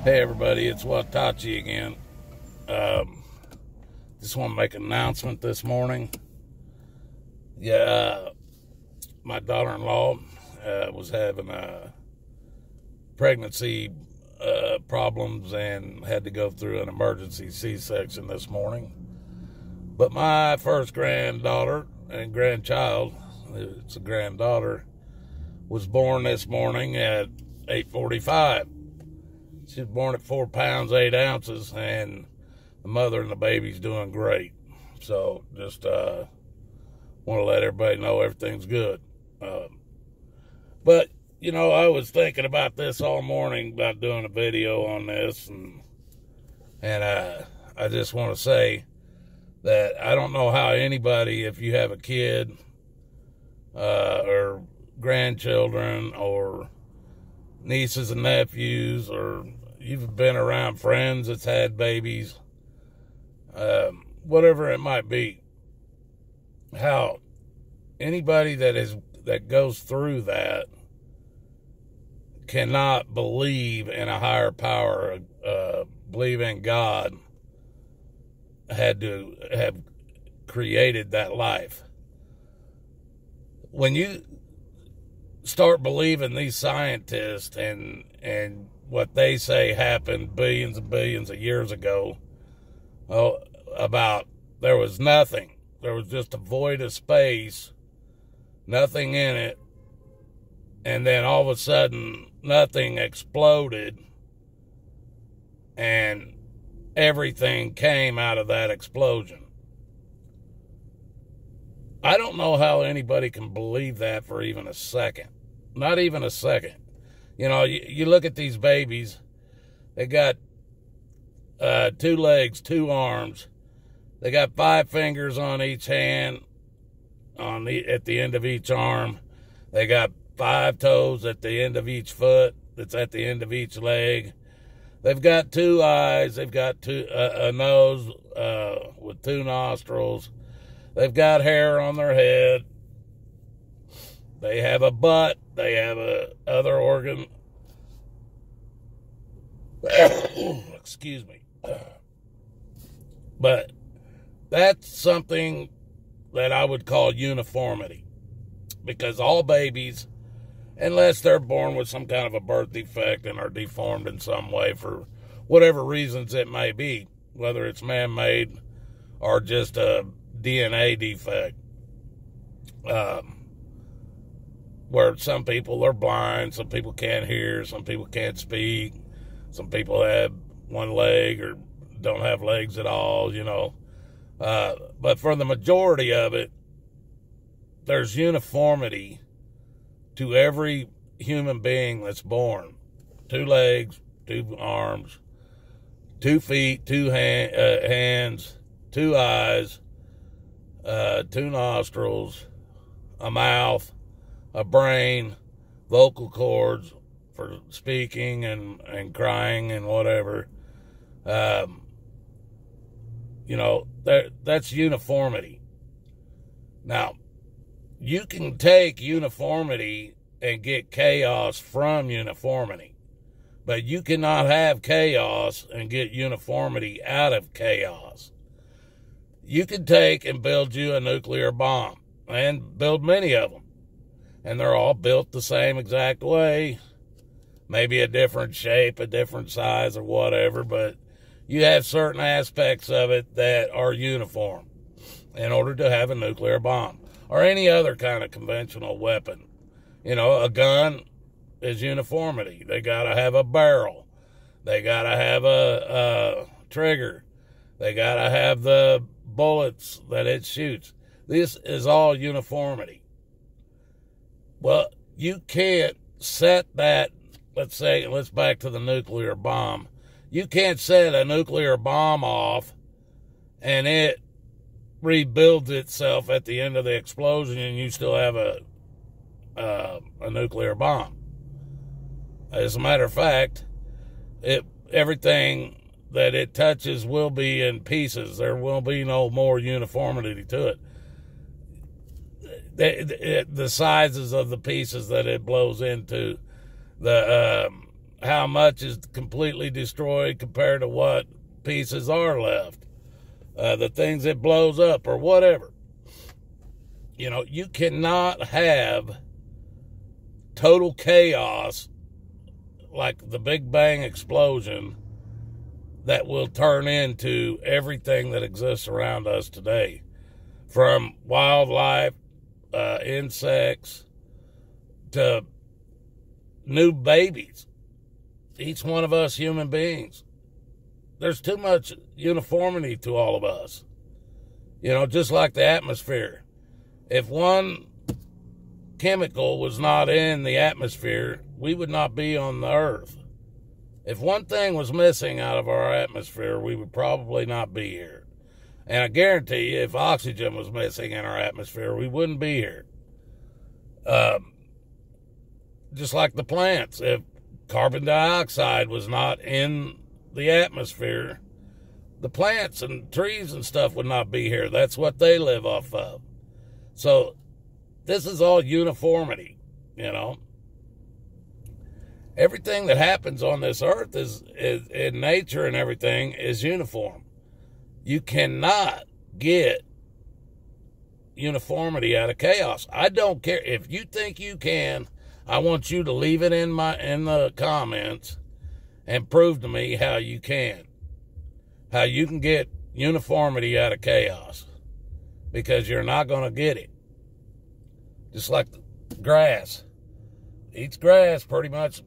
Hey everybody, it's Watachi again. Just want to make an announcement this morning. My daughter-in-law was having pregnancy problems and had to go through an emergency C-section this morning. But my first granddaughter and grandchild, it's a granddaughter, was born this morning at 8:45. She was born at 4 pounds, 8 ounces, and the mother and the baby's doing great. So just want to let everybody know everything's good. But, I was thinking about this all morning, about doing a video on this, and I just want to say that I don't know how anybody, if you have a kid or grandchildren or nieces and nephews, or you've been around friends that's had babies, whatever it might be, how anybody that goes through that cannot believe in a higher power, believe in God, had to have created that life. When you start believing these scientists and what they say happened billions and billions of years ago, about there was nothing. There was just a void of space, nothing in it, and then all of a sudden nothing exploded and everything came out of that explosion. I don't know how anybody can believe that for even a second. Not even a second. You look at these babies, they got 2 legs, 2 arms. They got 5 fingers on each hand, at the end of each arm. They got 5 toes at the end of each foot, that's at the end of each leg. They've got 2 eyes. They've got a nose with 2 nostrils. They've got hair on their head. They have a butt. They have other organ. Excuse me. But that's something that I would call uniformity. Because all babies, unless they're born with some kind of a birth defect and are deformed in some way for whatever reasons it may be, whether it's man-made or just a DNA defect, where some people are blind, some people can't hear, some people can't speak, some people have 1 leg or don't have legs at all, but for the majority of it, there's uniformity to every human being that's born. 2 legs, 2 arms, 2 feet, 2 hands, 2 eyes, 2 nostrils, a mouth, a brain, vocal cords for speaking and crying and whatever. That's uniformity. Now, you can take uniformity and get chaos from uniformity, but you cannot have chaos and get uniformity out of chaos. You can take and build you a nuclear bomb, and build many of them, and they're all built the same exact way, maybe a different shape, a different size or whatever, but you have certain aspects of it that are uniform in order to have a nuclear bomb or any other kind of conventional weapon. A gun is uniformity. They got to have a barrel. They got to have a trigger. They got to have the bullets that it shoots. This is all uniformity. Well, you can't set that, let's back to the nuclear bomb. You can't set a nuclear bomb off and it rebuilds itself at the end of the explosion and you still have a nuclear bomb. As a matter of fact, everything that it touches will be in pieces. There will be no more uniformity to it. The sizes of the pieces that it blows into, the how much is completely destroyed compared to what pieces are left. The things it blows up or whatever. You know, you cannot have total chaos like the Big Bang explosion that will turn into everything that exists around us today. From wildlife, insects, to new babies. Each one of us human beings. There's too much uniformity to all of us. You know, just like the atmosphere. If one chemical was not in the atmosphere, we would not be on the earth. If one thing was missing out of our atmosphere, we would probably not be here. And I guarantee you, if oxygen was missing in our atmosphere, we wouldn't be here. Just like the plants. If carbon dioxide was not in the atmosphere, the plants and trees and stuff would not be here. That's what they live off of. So this is all uniformity, you know. Everything that happens on this earth is in nature and everything is uniform. You cannot get uniformity out of chaos. I don't care. If you think you can, I want you to leave it in the comments and prove to me how you can. How you can get uniformity out of chaos. Because you're not going to get it. Just like the grass. Each grass pretty much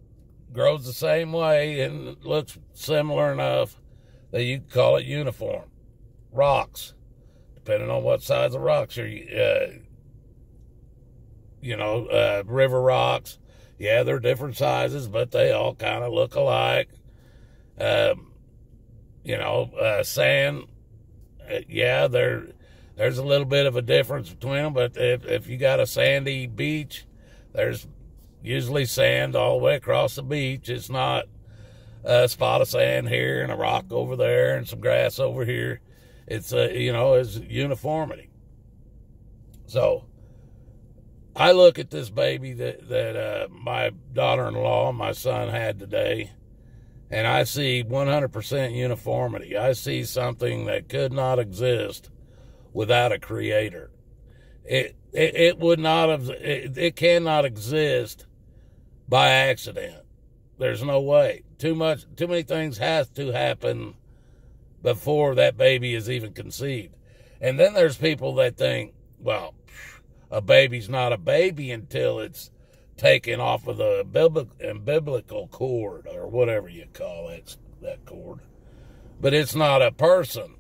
grows the same way and looks similar enough that you can call it uniform. Rocks. Depending on what size of rocks you're, river rocks. Yeah, they're different sizes, but they all kind of look alike. Sand. Yeah, there's a little bit of a difference between them, but if you got a sandy beach, there's usually sand all the way across the beach. It's not a spot of sand here and a rock over there and some grass over here. It's it's uniformity. So I look at this baby that my daughter-in-law and my son had today, and I see 100% uniformity. I see something that could not exist without a creator. It would not have. It cannot exist by accident. There's no way. Too many things have to happen before that baby is even conceived. And then there's people that think, well, a baby's not a baby until it's taken off of the umbilical cord or whatever you call it, that cord. But it's not a person.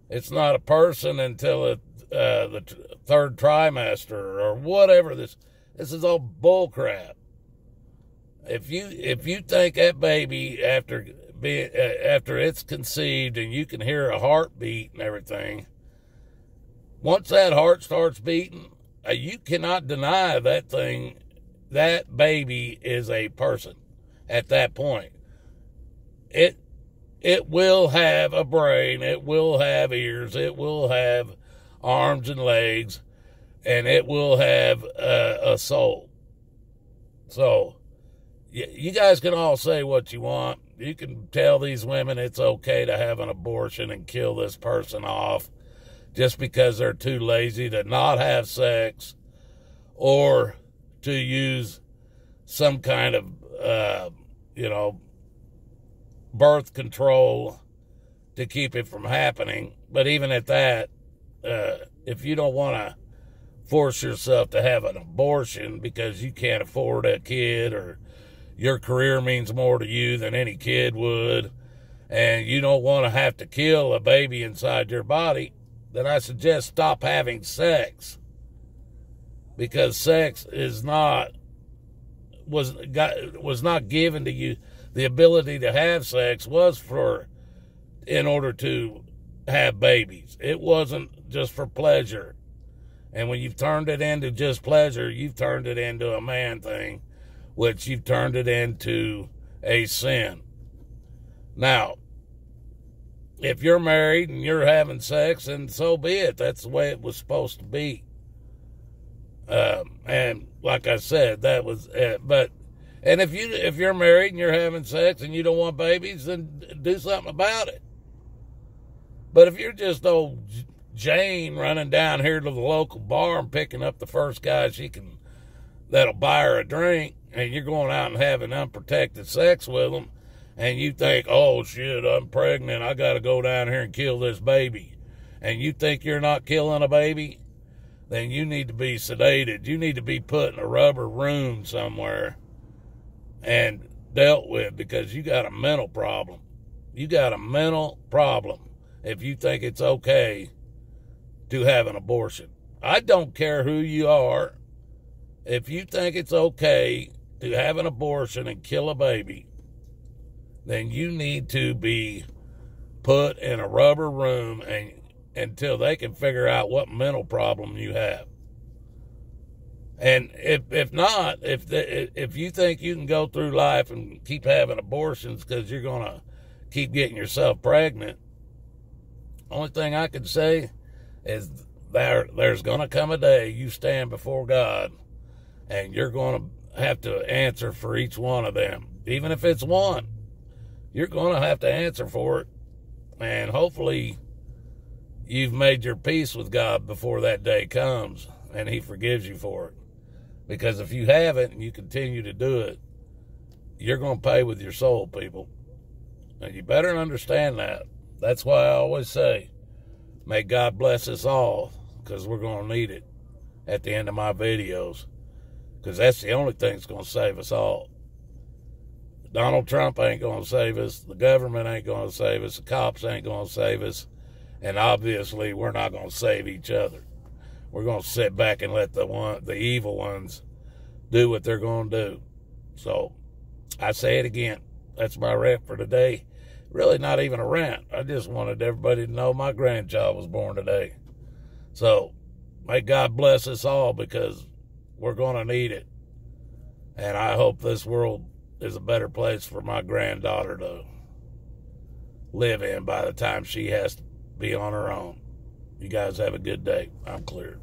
It's not a person until the third trimester or whatever. This is all bull crap. If you think that baby after it's conceived and you can hear a heartbeat and everything, once that heart starts beating, you cannot deny that baby is a person at that point. It will have a brain, it will have ears, it will have arms and legs, and it will have a soul. So, you guys can all say what you want. You can tell these women it's okay to have an abortion and kill this person off just because they're too lazy to not have sex or to use some kind of, birth control to keep it from happening. But even at that, if you don't want to force yourself to have an abortion because you can't afford a kid or your career means more to you than any kid would, and you don't want to have to kill a baby inside your body, then I suggest stop having sex. Because sex was not given to you. The ability to have sex was in order to have babies. It wasn't just for pleasure. And when you've turned it into just pleasure, you've turned it into a man thing, which you've turned it into a sin. Now, if you're married and you're having sex, and so be it. That's the way it was supposed to be. And like I said, that was, but And if you're married and you're having sex and you don't want babies, then do something about it. But if you're just old Jane running down here to the local bar and picking up the first guy that'll buy her a drink, and you're going out and having unprotected sex with them, and you think, oh shit, I'm pregnant, I got to go down here and kill this baby, and you think you're not killing a baby, then you need to be sedated. You need to be put in a rubber room somewhere and dealt with, because you got a mental problem. You got a mental problem if you think it's okay to have an abortion. I don't care who you are. If you think it's okay to have an abortion and kill a baby, then you need to be put in a rubber room until they can figure out what mental problem you have. And if not, if you think you can go through life and keep having abortions because you're going to keep getting yourself pregnant, only thing I can say is there's going to come a day you stand before God and you're going to have to answer for each one of them. Even if it's one, you're going to have to answer for it. And hopefully you've made your peace with God before that day comes and he forgives you for it. Because if you haven't and you continue to do it, you're going to pay with your soul, people. And you better understand that. That's why I always say, may God bless us all, because we're going to need it at the end of my videos, because that's the only thing that's going to save us all. Donald Trump ain't going to save us. The government ain't going to save us. The cops ain't going to save us. And obviously, we're not going to save each other. We're going to sit back and let the evil ones do what they're going to do. So, I say it again. That's my rant for today. Really not even a rant. I just wanted everybody to know my grandchild was born today. So, may God bless us all, because we're going to need it. And I hope this world is a better place for my granddaughter to live in by the time she has to be on her own. You guys have a good day. I'm clear.